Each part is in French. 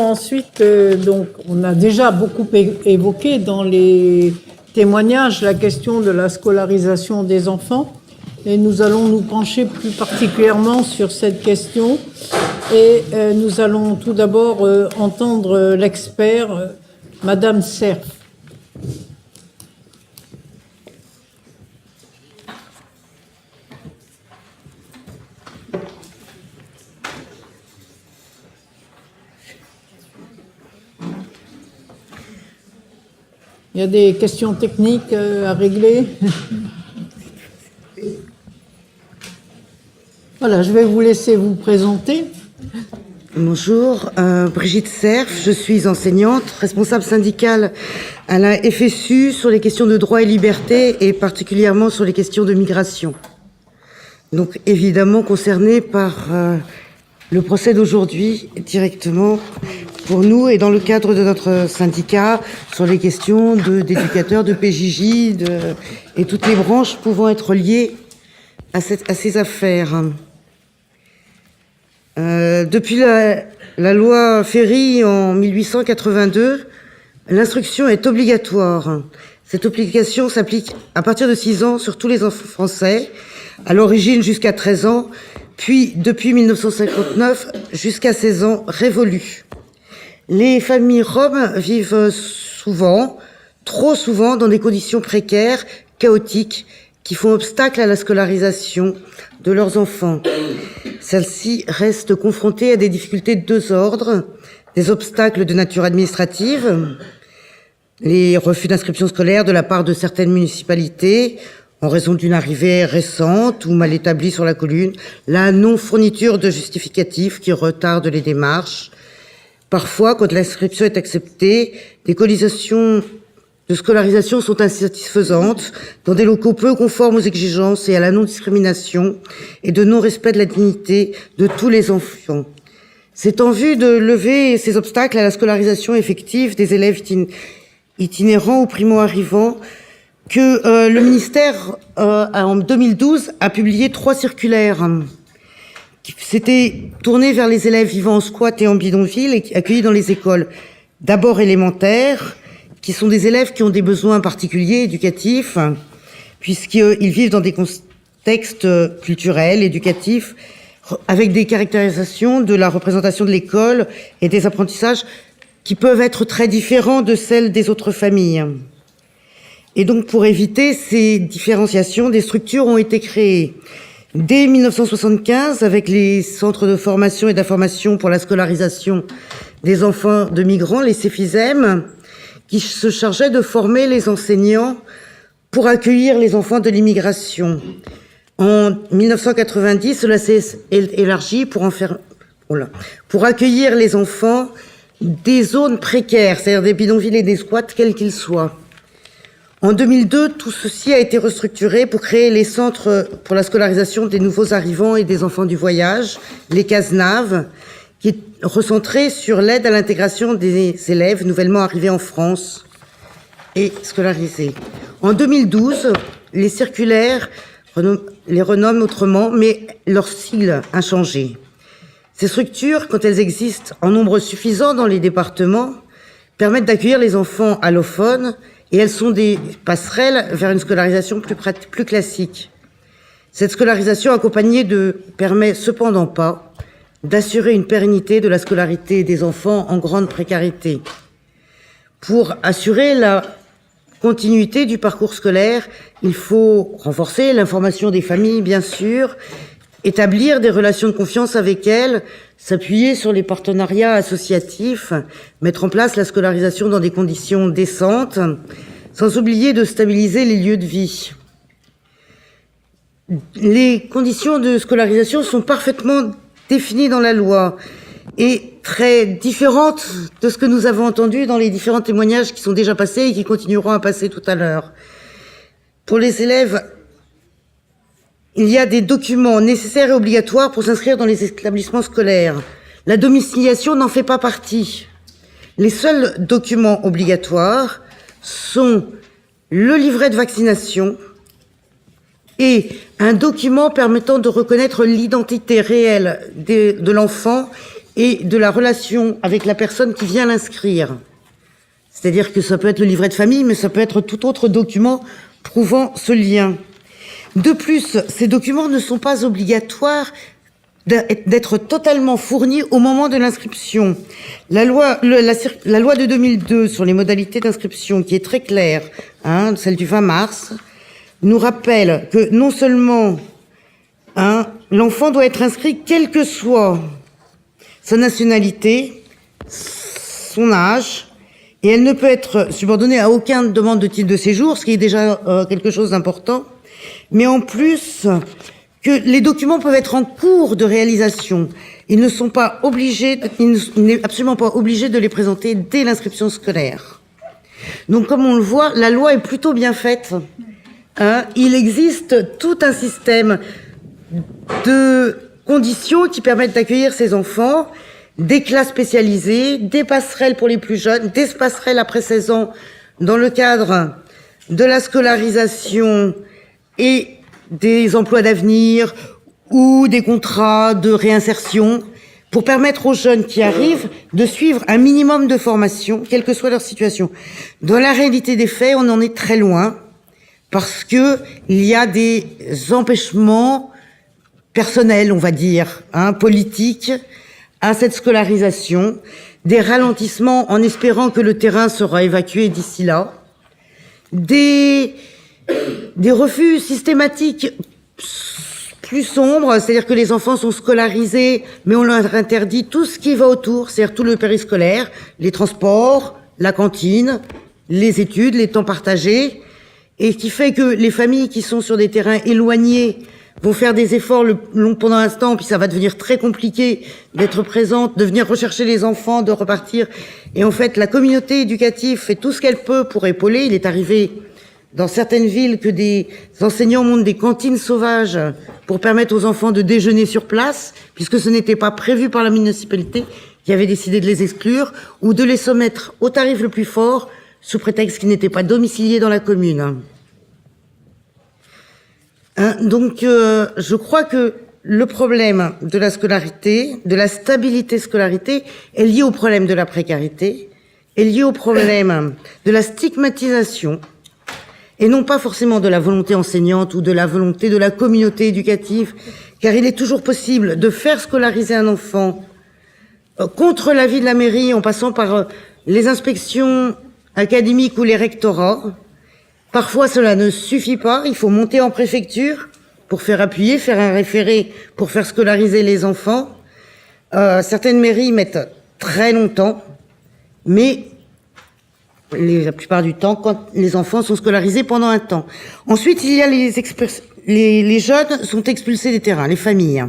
ensuite, donc, on a déjà beaucoup évoqué dans les témoignages la question de la scolarisation des enfants. Et nous allons nous pencher plus particulièrement sur cette question. Et nous allons tout d'abord entendre l'expert, Madame Cerf. Il y a des questions techniques à régler. Voilà, je vais vous laisser vous présenter. Bonjour, Brigitte Cerf, je suis enseignante, responsable syndicale à la FSU sur les questions de droit et liberté et particulièrement sur les questions de migration. Donc évidemment concernée par le procès d'aujourd'hui directement pour nous et dans le cadre de notre syndicat sur les questions d'éducateurs, de PJJ et toutes les branches pouvant être liées à ces affaires. Depuis la loi Ferry en 1882, l'instruction est obligatoire. Cette obligation s'applique à partir de 6 ans sur tous les enfants français, à l'origine jusqu'à 13 ans, puis depuis 1959 jusqu'à 16 ans révolus. Les familles roms vivent souvent, trop souvent, dans des conditions précaires, chaotiques, qui font obstacle à la scolarisation de leurs enfants. Celles-ci restent confrontées à des difficultés de 2 ordres, des obstacles de nature administrative, les refus d'inscription scolaire de la part de certaines municipalités, en raison d'une arrivée récente ou mal établie sur la commune, la non-fourniture de justificatifs qui retarde les démarches. Parfois, quand l'inscription est acceptée, des conditions de scolarisation sont insatisfaisantes, dans des locaux peu conformes aux exigences et à la non-discrimination et de non-respect de la dignité de tous les enfants. C'est en vue de lever ces obstacles à la scolarisation effective des élèves itinérants ou primo-arrivants que le ministère, en 2012, a publié 3 circulaires qui s'étaient tournées vers les élèves vivant en squat et en bidonville et accueillis dans les écoles d'abord élémentaires, qui sont des élèves qui ont des besoins particuliers éducatifs, puisqu'ils vivent dans des contextes culturels, éducatifs, avec des caractérisations de la représentation de l'école et des apprentissages qui peuvent être très différents de celles des autres familles. Et donc, pour éviter ces différenciations, des structures ont été créées. Dès 1975, avec les centres de formation et d'information pour la scolarisation des enfants de migrants, les CEFISEM, qui se chargeait de former les enseignants pour accueillir les enfants de l'immigration. En 1990, cela s'est élargi pour accueillir les enfants des zones précaires, c'est-à-dire des bidonvilles et des squats, quels qu'ils soient. En 2002, tout ceci a été restructuré pour créer les centres pour la scolarisation des nouveaux arrivants et des enfants du voyage, les CASNAV, qui est recentré sur l'aide à l'intégration des élèves nouvellement arrivés en France et scolarisés. En 2012, les circulaires les renomment autrement, mais leur sigle a changé. Ces structures, quand elles existent en nombre suffisant dans les départements, permettent d'accueillir les enfants allophones et elles sont des passerelles vers une scolarisation plus classique. Cette scolarisation accompagnée permet cependant pas d'assurer une pérennité de la scolarité des enfants en grande précarité. Pour assurer la continuité du parcours scolaire, il faut renforcer l'information des familles, bien sûr, établir des relations de confiance avec elles, s'appuyer sur les partenariats associatifs, mettre en place la scolarisation dans des conditions décentes, sans oublier de stabiliser les lieux de vie. Les conditions de scolarisation sont parfaitement définies dans la loi et très différentes de ce que nous avons entendu dans les différents témoignages qui sont déjà passés et qui continueront à passer tout à l'heure. Pour les élèves, il y a des documents nécessaires et obligatoires pour s'inscrire dans les établissements scolaires. La domiciliation n'en fait pas partie. Les seuls documents obligatoires sont le livret de vaccination et un document permettant de reconnaître l'identité réelle de l'enfant et de la relation avec la personne qui vient l'inscrire. C'est-à-dire que ça peut être le livret de famille, mais ça peut être tout autre document prouvant ce lien. De plus, ces documents ne sont pas obligatoires d'être totalement fournis au moment de l'inscription. La loi de 2002 sur les modalités d'inscription, qui est très claire, celle du 20 mars, nous rappelle que non seulement l'enfant doit être inscrit quelle que soit sa nationalité, son âge, et elle ne peut être subordonnée à aucune demande de titre de séjour, ce qui est déjà quelque chose d'important, mais en plus que les documents peuvent être en cours de réalisation. Il n'est absolument pas obligé de les présenter dès l'inscription scolaire. Donc, comme on le voit, la loi est plutôt bien faite. Il existe tout un système de conditions qui permettent d'accueillir ces enfants, des classes spécialisées, des passerelles pour les plus jeunes, des passerelles après 16 ans dans le cadre de la scolarisation et des emplois d'avenir ou des contrats de réinsertion pour permettre aux jeunes qui arrivent de suivre un minimum de formation, quelle que soit leur situation. Dans la réalité des faits, on en est très loin parce que il y a des empêchements personnels, on va dire, politiques, à cette scolarisation, des ralentissements en espérant que le terrain sera évacué d'ici là, des refus systématiques plus sombres, c'est-à-dire que les enfants sont scolarisés, mais on leur interdit tout ce qui va autour, c'est-à-dire tout le périscolaire, les transports, la cantine, les études, les temps partagés, et ce qui fait que les familles qui sont sur des terrains éloignés vont faire des efforts pendant un instant, puis ça va devenir très compliqué d'être présente, de venir rechercher les enfants, de repartir. Et en fait, la communauté éducative fait tout ce qu'elle peut pour épauler. Il est arrivé dans certaines villes que des enseignants montent des cantines sauvages pour permettre aux enfants de déjeuner sur place, puisque ce n'était pas prévu par la municipalité qui avait décidé de les exclure, ou de les soumettre au tarif le plus fort, sous prétexte qu'ils n'étaient pas domiciliés dans la commune. Donc, je crois que le problème de la scolarité, de la stabilité scolarité, est lié au problème de la précarité, est lié au problème de la stigmatisation, et non pas forcément de la volonté enseignante ou de la volonté de la communauté éducative, car il est toujours possible de faire scolariser un enfant contre l'avis de la mairie, en passant par les inspections académiques ou les rectorats. Parfois, cela ne suffit pas. Il faut monter en préfecture pour faire appuyer, faire un référé pour faire scolariser les enfants. Certaines mairies mettent très longtemps, mais la plupart du temps, quand les enfants sont scolarisés pendant un temps. Ensuite, il y a les jeunes sont expulsés des terrains, les familles.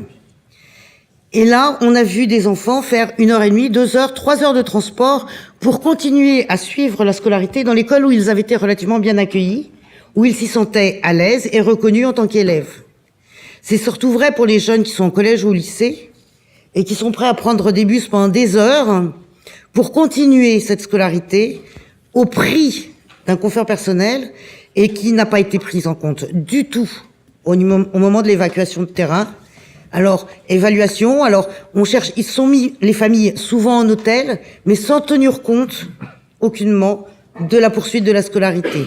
Et là, on a vu des enfants faire 1h30, 2h, 3 heures de transport pour continuer à suivre la scolarité dans l'école où ils avaient été relativement bien accueillis, où ils s'y sentaient à l'aise et reconnus en tant qu'élèves. C'est surtout vrai pour les jeunes qui sont au collège ou au lycée et qui sont prêts à prendre des bus pendant des heures pour continuer cette scolarité au prix d'un confort personnel et qui n'a pas été prise en compte du tout au moment de l'évacuation de terrain. Alors, évaluation, on cherche, ils sont mis, les familles, souvent en hôtel, mais sans tenir compte, aucunement, de la poursuite de la scolarité.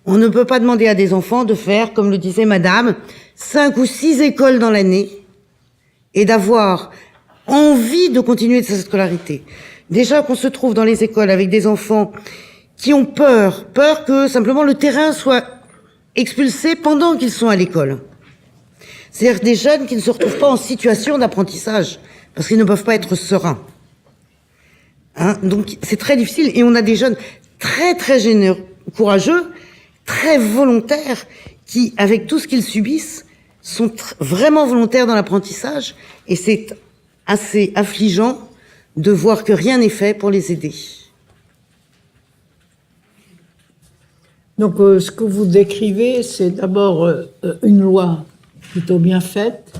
On ne peut pas demander à des enfants de faire, comme le disait madame, 5 ou 6 écoles dans l'année, et d'avoir envie de continuer de sa scolarité. Déjà qu'on se trouve dans les écoles avec des enfants qui ont peur que simplement le terrain soit expulsé pendant qu'ils sont à l'école. C'est-à-dire des jeunes qui ne se retrouvent pas en situation d'apprentissage, parce qu'ils ne peuvent pas être sereins. Donc c'est très difficile, et on a des jeunes très très généreux, courageux, très volontaires, qui, avec tout ce qu'ils subissent, sont vraiment volontaires dans l'apprentissage, et c'est assez affligeant de voir que rien n'est fait pour les aider. Donc ce que vous décrivez, c'est d'abord une loi plutôt bien faite,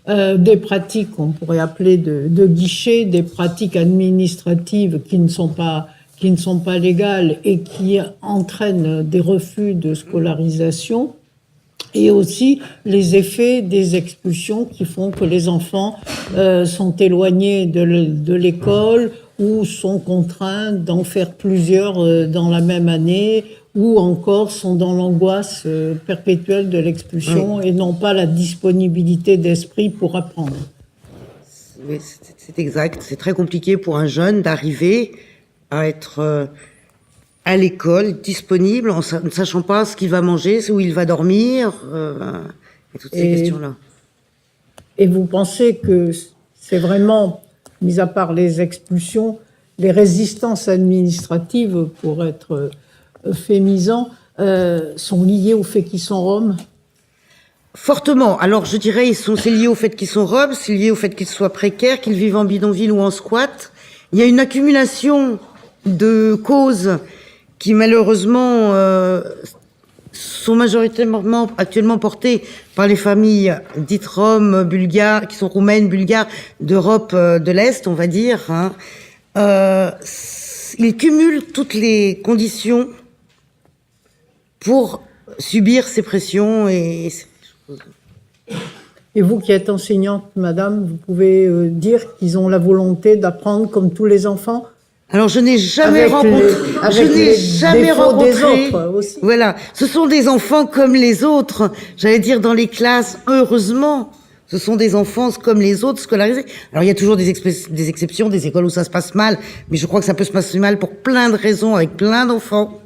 des pratiques qu'on pourrait appeler de guichet, des pratiques administratives qui ne sont pas légales et qui entraînent des refus de scolarisation, Et aussi les effets des expulsions qui font que les enfants sont éloignés de l'école ou sont contraints d'en faire plusieurs dans la même année, ou encore sont dans l'angoisse perpétuelle de l'expulsion et n'ont pas la disponibilité d'esprit pour apprendre. Oui, c'est exact. C'est très compliqué pour un jeune d'arriver à être à l'école, disponible, en ne sachant pas ce qu'il va manger, où il va dormir, et toutes ces questions-là. Et vous pensez que c'est vraiment, mis à part les expulsions, les résistances administratives, pour être euphémisant, sont liées au fait qu'ils sont roms? Fortement. Alors, je dirais, c'est lié au fait qu'ils sont roms, c'est lié au fait qu'ils soient précaires, qu'ils vivent en bidonville ou en squat. Il y a une accumulation de causes qui, malheureusement, sont majoritairement actuellement portées par les familles dites roms, bulgares, qui sont roumaines, bulgares, d'Europe de l'Est, on va dire. Hein. Ils cumulent toutes les conditions pour subir ces pressions et ces choses. Et vous qui êtes enseignante, madame, vous pouvez dire qu'ils ont la volonté d'apprendre comme tous les enfants? Alors, je n'ai jamais rencontré, des autres aussi. Voilà. Ce sont des enfants comme les autres. J'allais dire dans les classes, heureusement. Ce sont des enfants comme les autres, scolarisés. Alors, il y a toujours des exceptions, des écoles où ça se passe mal. Mais je crois que ça peut se passer mal pour plein de raisons, avec plein d'enfants.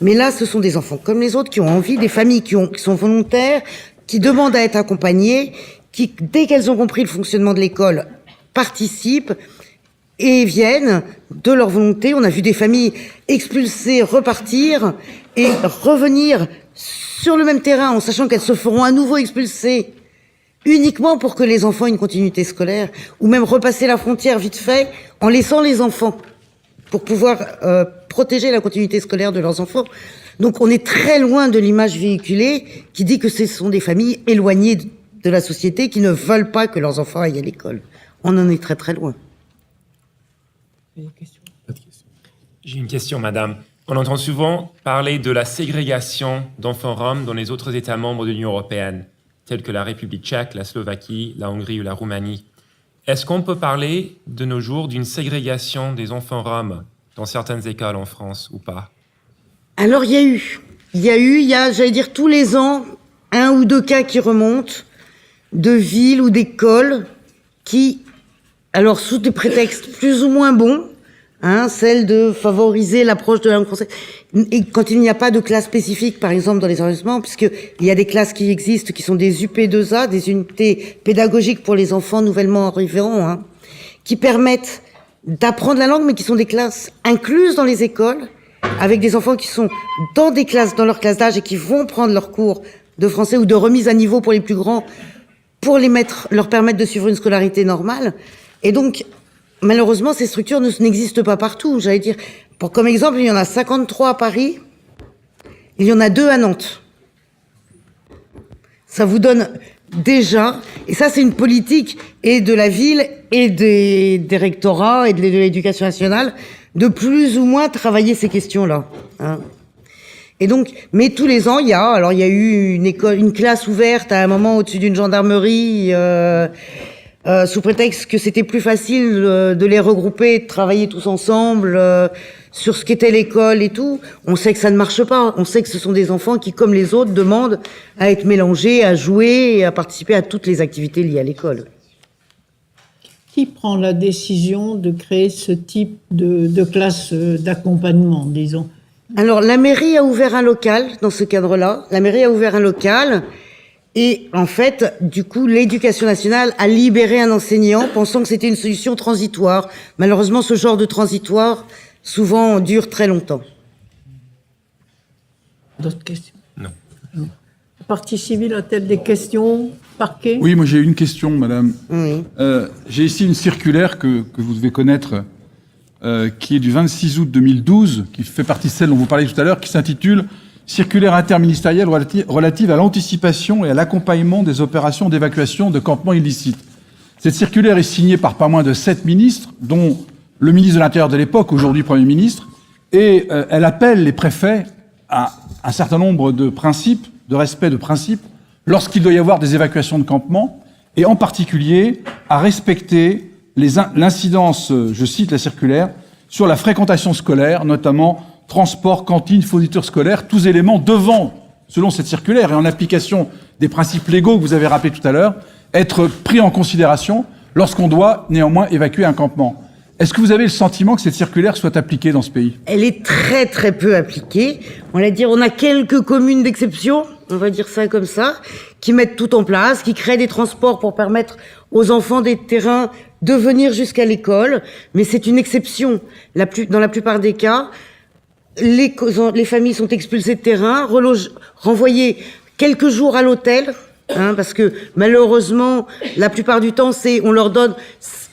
Mais là, ce sont des enfants comme les autres qui ont envie, des familles qui sont volontaires, qui demandent à être accompagnées, qui, dès qu'elles ont compris le fonctionnement de l'école, participent et viennent de leur volonté. On a vu des familles expulsées repartir et revenir sur le même terrain en sachant qu'elles se feront à nouveau expulser uniquement pour que les enfants aient une continuité scolaire, ou même repasser la frontière vite fait en laissant les enfants pour pouvoir protéger la continuité scolaire de leurs enfants. Donc on est très loin de l'image véhiculée qui dit que ce sont des familles éloignées de la société qui ne veulent pas que leurs enfants aillent à l'école. On en est très très loin. J'ai une question, madame. On entend souvent parler de la ségrégation d'enfants roms dans les autres États membres de l'Union européenne, tels que la République tchèque, la Slovaquie, la Hongrie ou la Roumanie. Est-ce qu'on peut parler de nos jours d'une ségrégation des enfants roms dans certaines écoles en France ou pas? Alors il y a, j'allais dire tous les ans, 1 ou 2 cas qui remontent de villes ou d'écoles qui, alors sous des prétextes plus ou moins bons, hein, celle de favoriser l'approche de la langue française, et quand il n'y a pas de classe spécifique, par exemple, dans les arrondissements, puisque il y a des classes qui existent, qui sont des UP2A, des unités pédagogiques pour les enfants nouvellement arrivants, hein, qui permettent d'apprendre la langue, mais qui sont des classes incluses dans les écoles, avec des enfants qui sont dans des classes, dans leur classe d'âge, et qui vont prendre leurs cours de français ou de remise à niveau pour les plus grands, pour leur permettre de suivre une scolarité normale. Et donc, malheureusement, ces structures n'existent pas partout. J'allais dire, comme exemple, il y en a 53 à Paris, il y en a 2 à Nantes. Ça vous donne déjà, et ça c'est une politique et de la ville et des rectorats et de l'éducation nationale, de plus ou moins travailler ces questions-là. Hein. Et donc, mais tous les ans, il y a eu une classe ouverte à un moment au-dessus d'une gendarmerie, sous prétexte que c'était plus facile de les regrouper, de travailler tous ensemble sur ce qu'était l'école et tout. On sait que ça ne marche pas. On sait que ce sont des enfants qui, comme les autres, demandent à être mélangés, à jouer et à participer à toutes les activités liées à l'école. Qui prend la décision de créer ce type de classe d'accompagnement, disons? Alors, la mairie a ouvert un local dans ce cadre-là. La mairie a ouvert un local. Et en fait, du coup, l'éducation nationale a libéré un enseignant pensant que c'était une solution transitoire. Malheureusement, ce genre de transitoire, souvent, dure très longtemps. D'autres questions? Non. La partie civile a-t-elle des questions? Parquet? Oui, moi j'ai une question, madame. Oui. J'ai ici une circulaire que vous devez connaître, qui est du 26 août 2012, qui fait partie de celle dont vous parliez tout à l'heure, qui s'intitule « Circulaire interministérielle relative à l'anticipation et à l'accompagnement des opérations d'évacuation de campements illicites ». Cette circulaire est signée par pas moins de 7 ministres, dont le ministre de l'Intérieur de l'époque, aujourd'hui Premier ministre, et elle appelle les préfets à un certain nombre de principes de respect de principe lorsqu'il doit y avoir des évacuations de campements, et en particulier à respecter l'incidence, je cite la circulaire, sur la fréquentation scolaire, notamment transport, cantine, fourniture scolaire, tous éléments devant, selon cette circulaire et en application des principes légaux que vous avez rappelés tout à l'heure, être pris en considération lorsqu'on doit néanmoins évacuer un campement. Est-ce que vous avez le sentiment que cette circulaire soit appliquée dans ce pays? Elle est très très peu appliquée. On va dire, on a quelques communes d'exception, on va dire ça comme ça, qui mettent tout en place, qui créent des transports pour permettre aux enfants des terrains de venir jusqu'à l'école. Mais c'est une exception. Dans la plupart des cas, les familles sont expulsées de terrain, renvoyées quelques jours à l'hôtel, parce que malheureusement, la plupart du temps, on leur donne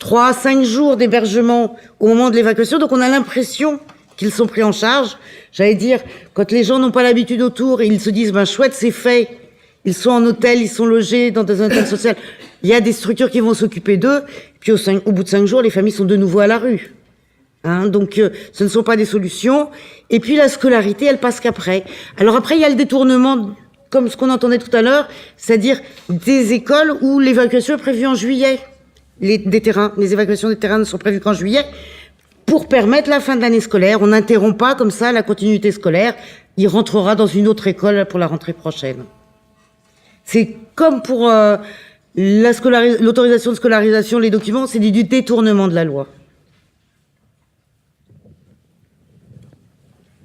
3 à 5 jours d'hébergement au moment de l'évacuation, donc on a l'impression qu'ils sont pris en charge. J'allais dire, quand les gens n'ont pas l'habitude autour et ils se disent, ben chouette, c'est fait, ils sont en hôtel, ils sont logés dans un hôtel social, il y a des structures qui vont s'occuper d'eux, puis au bout de 5 jours, les familles sont de nouveau à la rue. Donc ce ne sont pas des solutions. Et puis la scolarité, elle passe qu'après. Alors après, il y a le détournement, comme ce qu'on entendait tout à l'heure, c'est-à-dire des écoles où l'évacuation est prévue en juillet. Les évacuations des terrains ne sont prévues qu'en juillet, pour permettre la fin de l'année scolaire. On n'interrompt pas comme ça la continuité scolaire. Il rentrera dans une autre école pour la rentrée prochaine. C'est comme pour l'autorisation de scolarisation, les documents, c'est du détournement de la loi.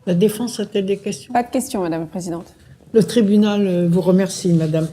La défense a-t-elle des questions? Pas de questions, Madame la Présidente. Le tribunal vous remercie, Madame.